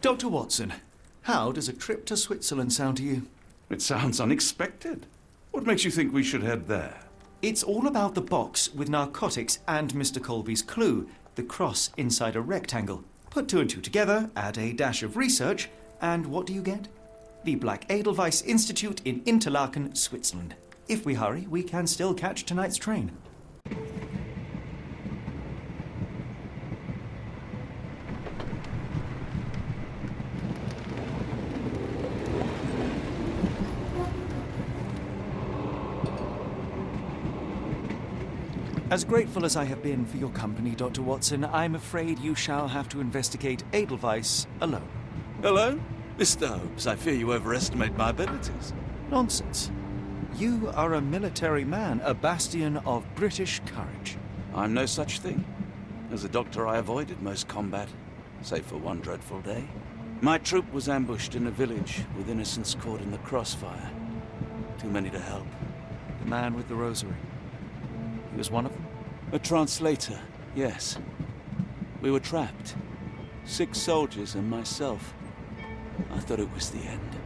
Dr. Watson, how does a trip to Switzerland sound to you? It sounds unexpected. What makes you think we should head there? It's all about the box with narcotics and Mr. Colby's clue, the cross inside a rectangle. Put two and two together, add a dash of research, and what do you get? The Black Edelweiss Institute in Interlaken, Switzerland. If we hurry, we can still catch tonight's train. As grateful as I have been for your company, Dr. Watson, I'm afraid you shall have to investigate Edelweiss alone. Hello? Mr. Holmes, I fear you overestimate my abilities. Nonsense. You are a military man, a bastion of British courage. I'm no such thing. As a doctor, I avoided most combat, save for one dreadful day. My troop was ambushed in a village with innocents caught in the crossfire. Too many to help. The man with the rosary. He was one of them? A translator, yes. We were trapped. 6 soldiers and myself. I thought it was the end.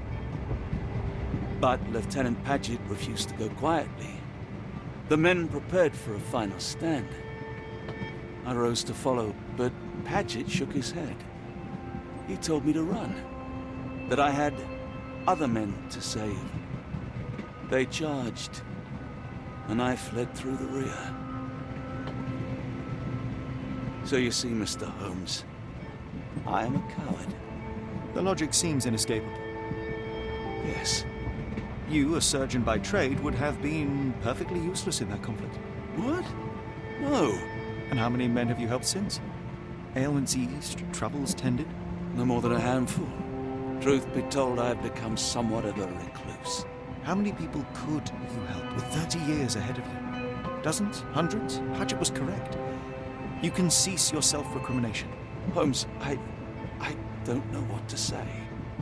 But Lieutenant Paget refused to go quietly. The men prepared for a final stand. I rose to follow, but Paget shook his head. He told me to run. That I had other men to save. They charged, and I fled through the rear. So you see, Mr. Holmes, I am a coward. The logic seems inescapable. Yes. You, a surgeon by trade, would have been perfectly useless in that conflict. What? No. And how many men have you helped since? Ailments eased, troubles tended? No more than a handful. Truth be told, I have become somewhat of a recluse. How many people could you help with 30 years ahead of you? Dozens? Hundreds? Paget was correct. You can cease your self-recrimination. Holmes, I don't know what to say.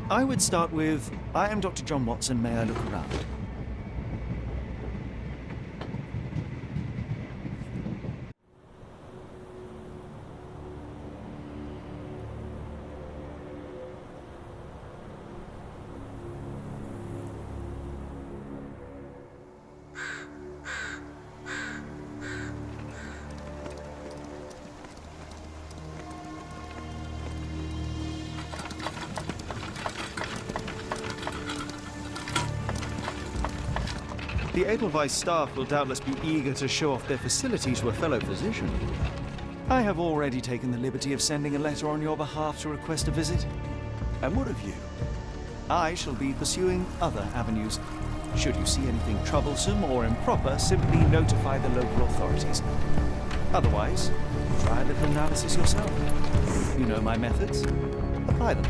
I would start with, I am Dr. John Watson, may I look around? The Edelweiss staff will doubtless be eager to show off their facility to a fellow physician. I have already taken the liberty of sending a letter on your behalf to request a visit. And what of you? I shall be pursuing other avenues. Should you see anything troublesome or improper, simply notify the local authorities. Otherwise, try a little analysis yourself. You know my methods. Apply them.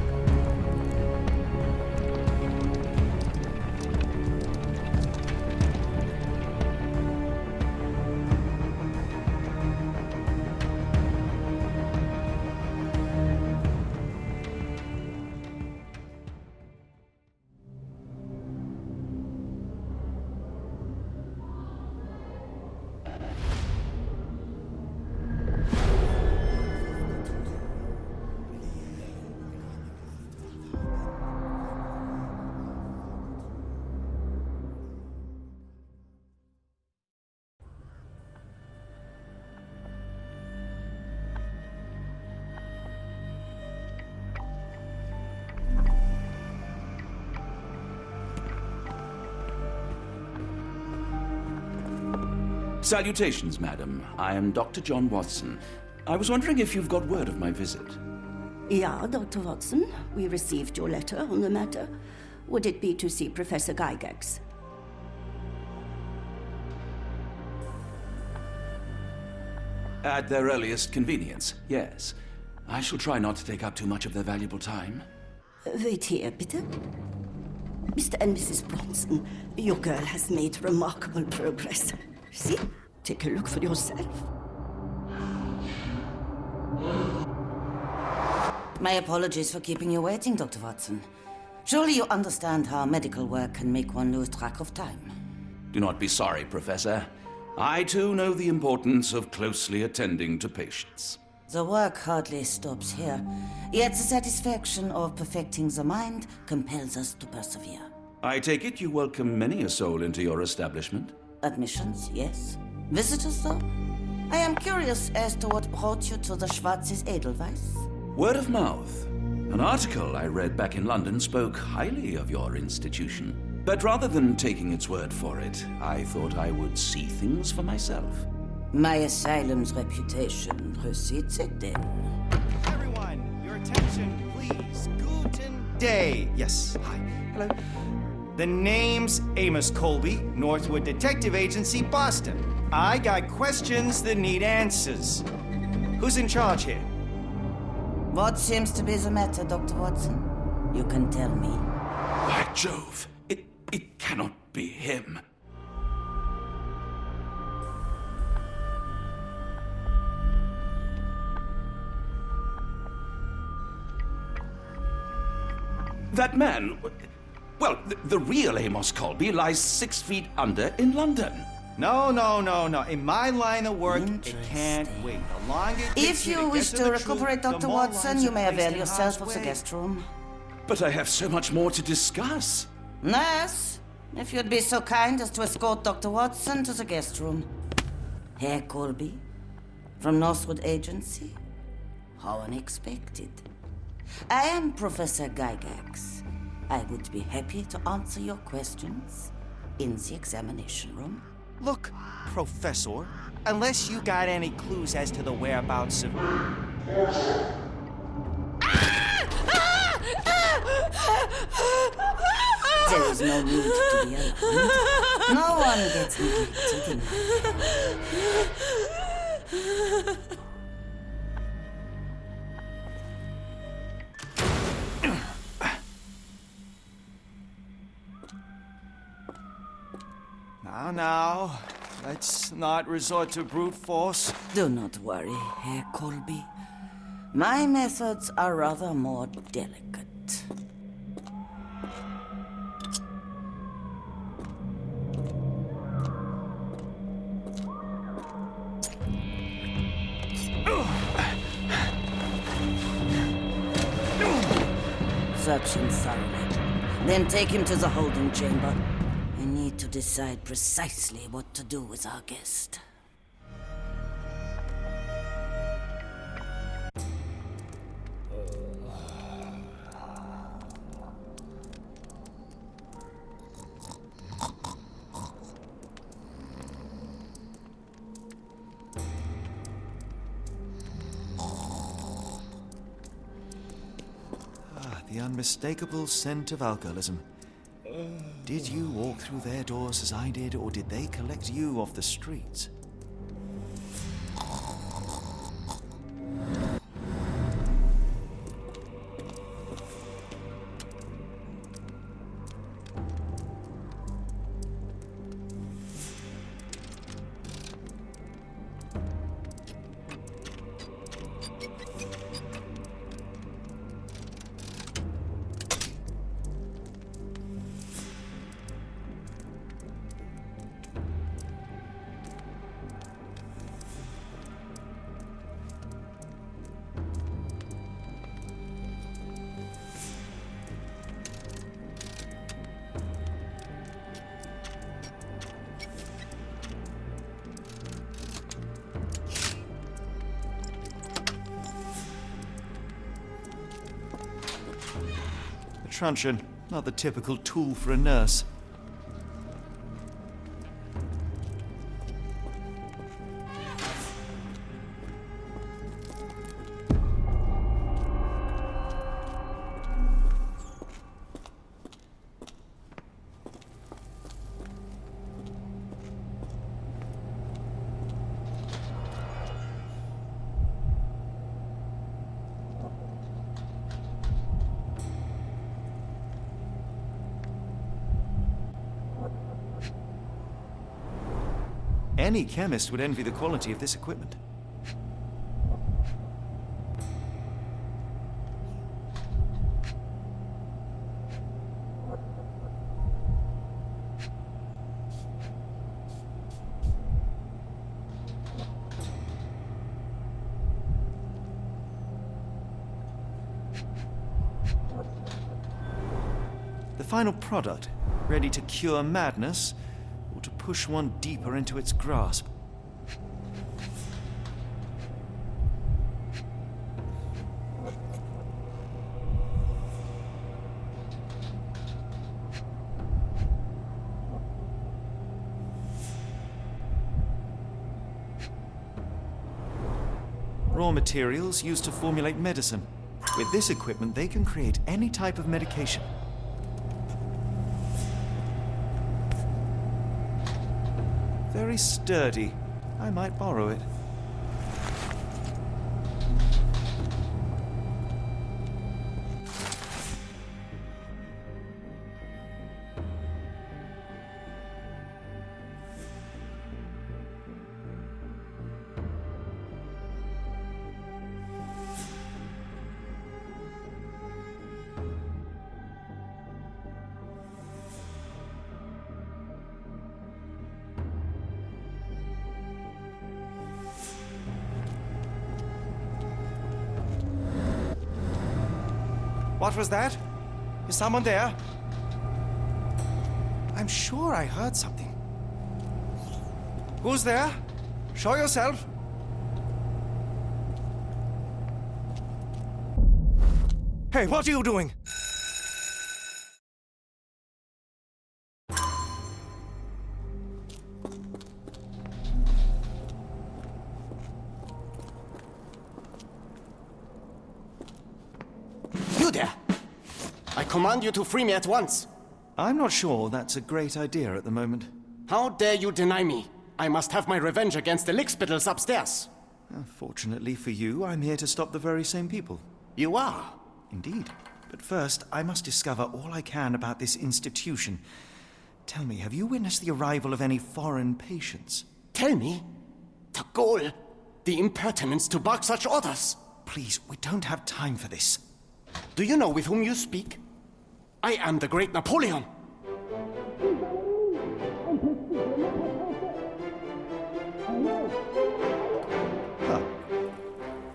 Salutations, madam. I am Dr. John Watson. I was wondering if you've got word of my visit. Yeah, Dr. Watson. We received your letter on the matter. Would it be to see Professor Gygax? At their earliest convenience, yes. I shall try not to take up too much of their valuable time. Wait here, bitte. Mr. and Mrs. Bronson, your girl has made remarkable progress. See? Take a look for yourself. My apologies for keeping you waiting, Dr. Watson. Surely you understand how medical work can make one lose track of time. Do not be sorry, Professor. I too know the importance of closely attending to patients. The work hardly stops here, yet the satisfaction of perfecting the mind compels us to persevere. I take it you welcome many a soul into your establishment? Admissions, yes. Visitors, though? I am curious as to what brought you to the Schwarzes Edelweiss. Word of mouth. An article I read back in London spoke highly of your institution. But rather than taking its word for it, I thought I would see things for myself. My asylum's reputation precedes it, then. Everyone, your attention, please. Guten Day. Yes, hi. Hello. The name's Amos Colby, Northwood Detective Agency, Boston. I got questions that need answers. Who's in charge here? What seems to be the matter, Dr. Watson? You can tell me. By Jove, it cannot be him. That man, well, the real Amos Colby lies 6 feet under in London. No. In my line of work, it can't wait. The longer it takes If me you get wish to to the recuperate, truth, the Dr. more Watson, lives you are may placed avail in yourself harm's of the way. guest room. But I have so much more to discuss. Nurse, if you'd be so kind as to escort Dr. Watson to the guest room. Herr Colby, from Northwood Agency? How unexpected. I am Professor Gygax. I would be happy to answer your questions in the examination room. Look, Professor, unless you got any clues as to the whereabouts of... There is no need to be alarmed. No one gets neglected in my care. Now, let's not resort to brute force. Do not worry, Herr Colby. My methods are rather more delicate. Search him thoroughly. Then take him to the holding chamber. I need to decide precisely what to do with our guest. The unmistakable scent of alcoholism. Did you walk through their doors as I did, or did they collect you off the streets? Truncheon, not the typical tool for a nurse. Any chemist would envy the quality of this equipment. final product, ready to cure madness or to push one deeper into its grasp. Raw materials used to formulate medicine. With this equipment, they can create any type of medication. Very sturdy. I might borrow it. What was that? Is someone there? I'm sure I heard something. Who's there? Show yourself. Hey, what are you doing? You there! I command you to free me at once. I'm not sure that's a great idea at the moment. How dare you deny me? I must have my revenge against the lickspittles upstairs. Fortunately for you, I'm here to stop the very same people. You are? Indeed. But first, I must discover all I can about this institution. Tell me, have you witnessed the arrival of any foreign patients? Tell me? The gall, the impertinence to bark such orders. Please, we don't have time for this. Do you know with whom you speak? I am the great Napoleon. Ah.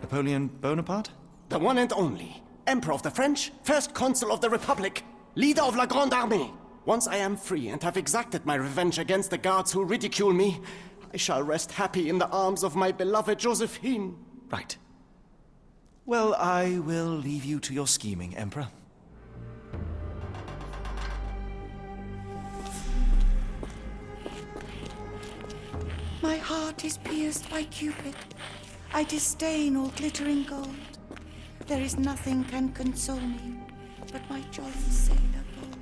Napoleon Bonaparte? The one and only. Emperor of the French, first consul of the Republic, leader of La Grande Armée. Once I am free and have exacted my revenge against the guards who ridicule me, I shall rest happy in the arms of my beloved Josephine. Right. Well, I will leave you to your scheming, Emperor. My heart is pierced by Cupid. I disdain all glittering gold. There is nothing can console me but my jolly sailor bold.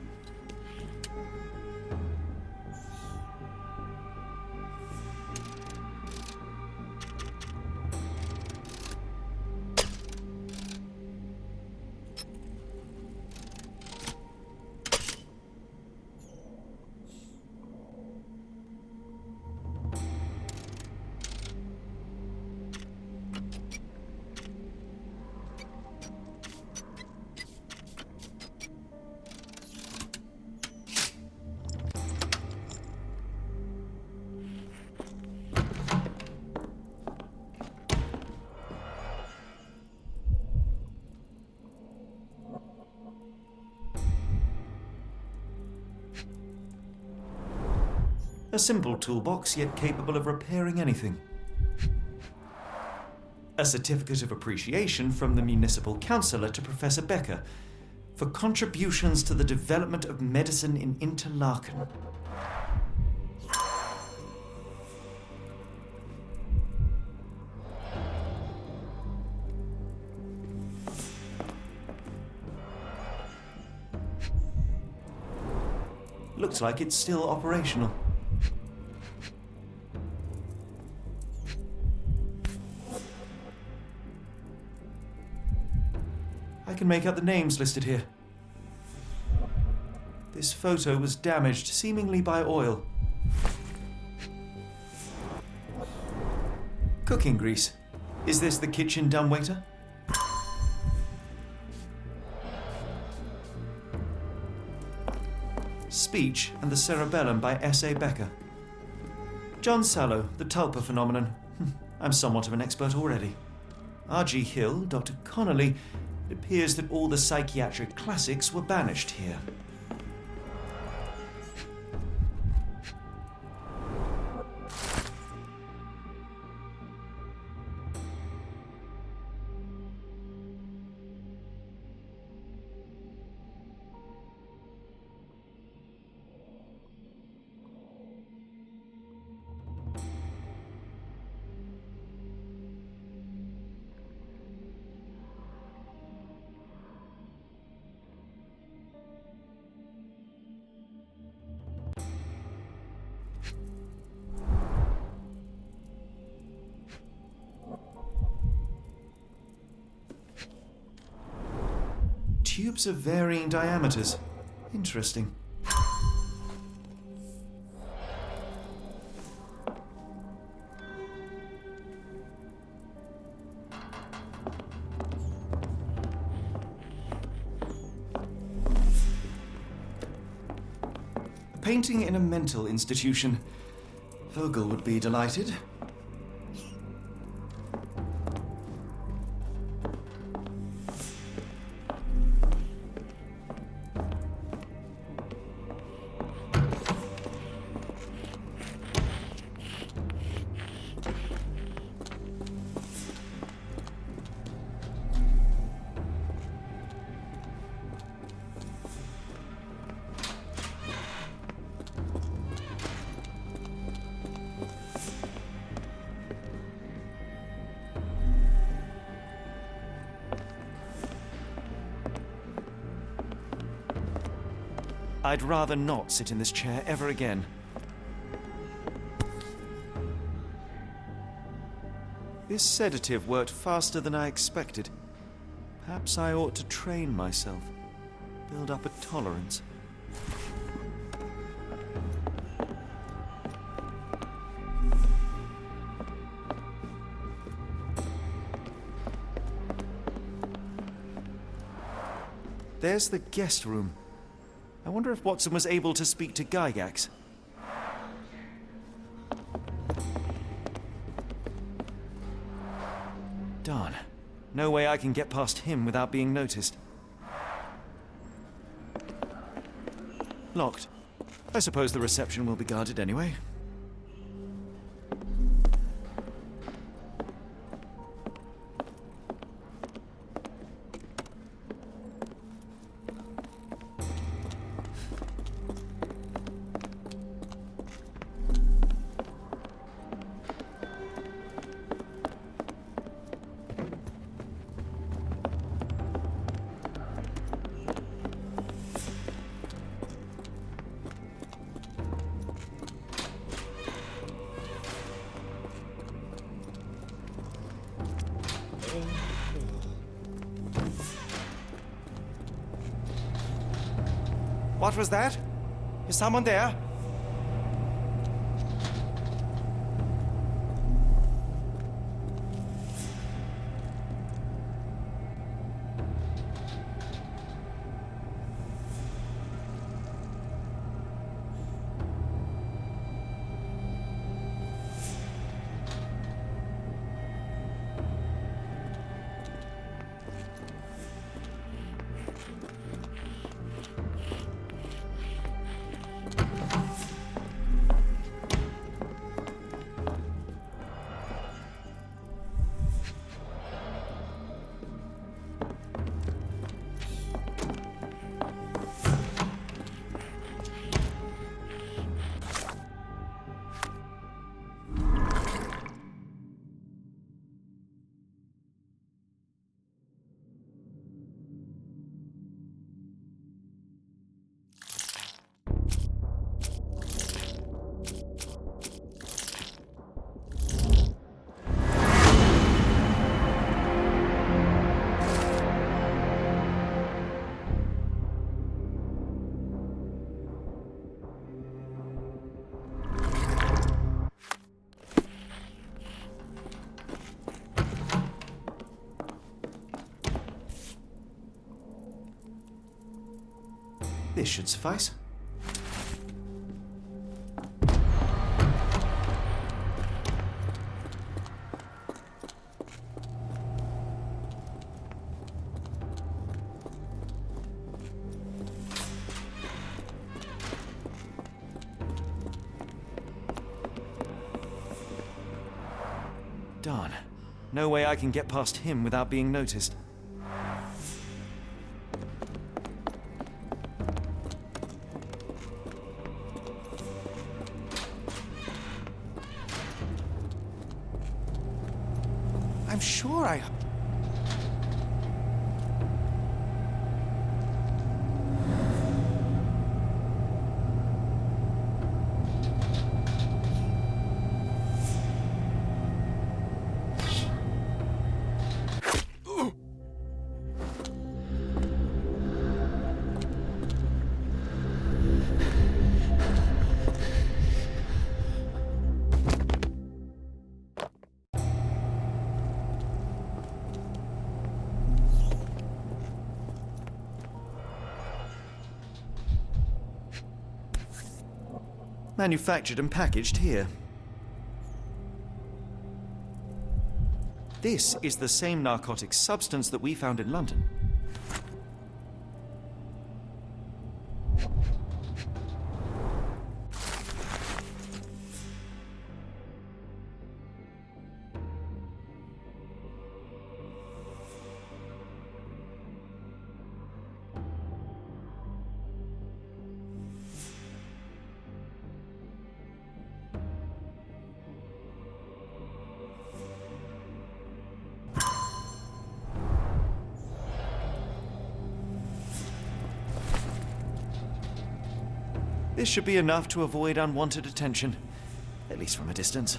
A simple toolbox, yet capable of repairing anything. A certificate of appreciation from the municipal councillor to Professor Becker for contributions to the development of medicine in Interlaken. Looks like it's still operational. I can make out the names listed here. This photo was damaged, seemingly by oil. Cooking grease. Is this the kitchen dumbwaiter? Speech and the Cerebellum by S.A. Becker. John Sallow, the Tulpa phenomenon. I'm somewhat of an expert already. R.G. Hill, Dr. Connolly. It appears that all the psychiatric classics were banished here. Tubes of varying diameters. Interesting. Painting in a mental institution. Vogel would be delighted. I'd rather not sit in this chair ever again. This sedative worked faster than I expected. Perhaps I ought to train myself, build up a tolerance. There's the guest room. I wonder if Watson was able to speak to Gygax. Darn. No way I can get past him without being noticed. Locked. I suppose the reception will be guarded anyway. What was that? Is someone there? This should suffice. Darn. No way I can get past him without being noticed. I'm sure I... manufactured and packaged here. This is the same narcotic substance that we found in London. This should be enough to avoid unwanted attention, at least from a distance.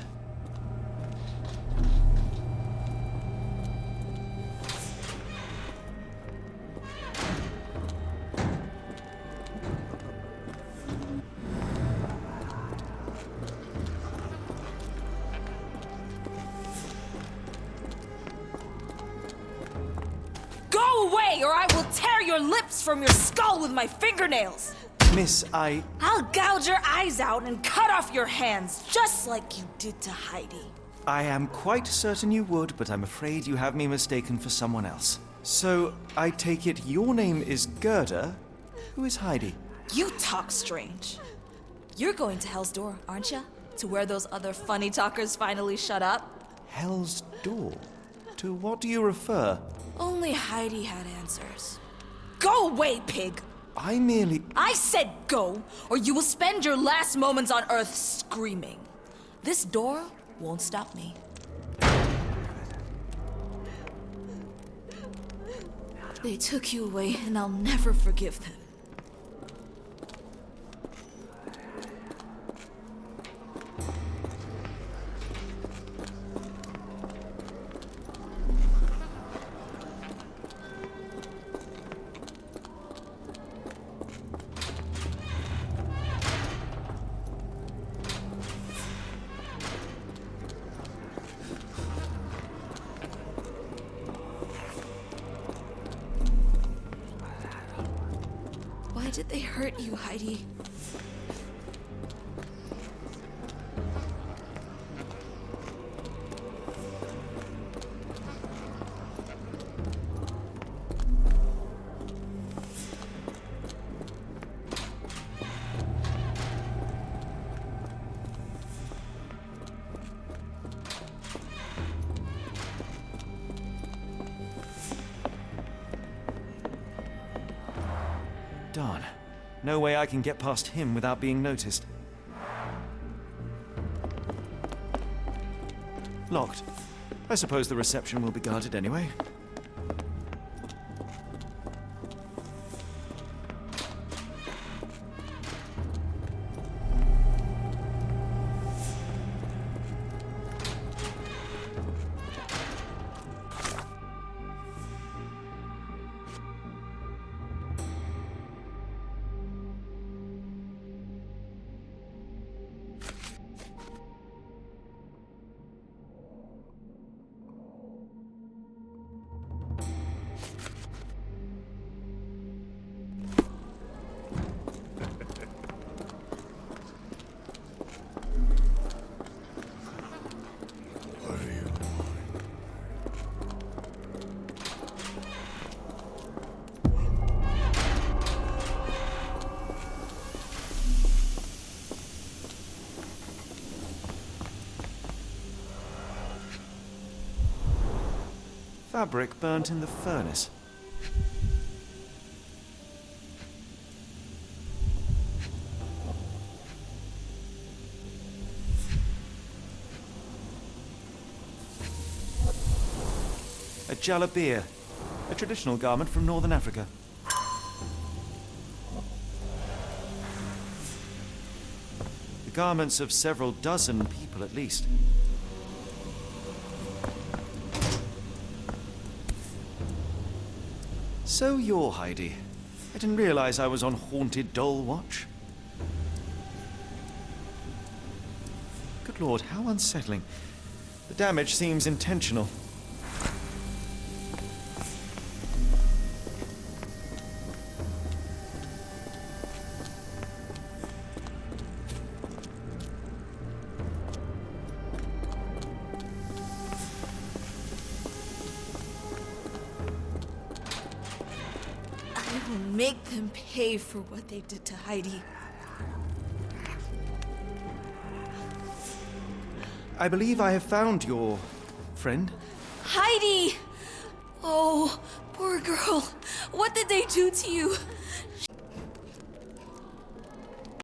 Go away, or I will tear your lips from your skull with my fingernails! Miss, I'll gouge your eyes out and cut off your hands, just like you did to Heidi. I am quite certain you would, but I'm afraid you have me mistaken for someone else. So, I take it your name is Gerda? Who is Heidi? You talk strange. You're going to Hell's Door, aren't you? To where those other funny talkers finally shut up? Hell's Door? To what do you refer? Only Heidi had answers. Go away, pig! I said go, or you will spend your last moments on Earth screaming. This door won't stop me. They took you away, and I'll never forgive them. Why did they hurt you, Heidi? Darn. No way I can get past him without being noticed. Locked. I suppose the reception will be guarded anyway. Fabric burnt in the furnace. A jalabia, a traditional garment from northern Africa. The garments of several dozen people at least. So you're Heidi. I didn't realize I was on Haunted Doll Watch. Good Lord, how unsettling. The damage seems intentional. will make them pay for what they did to Heidi. I believe I have found your friend. Heidi! Oh, poor girl. What did they do to you?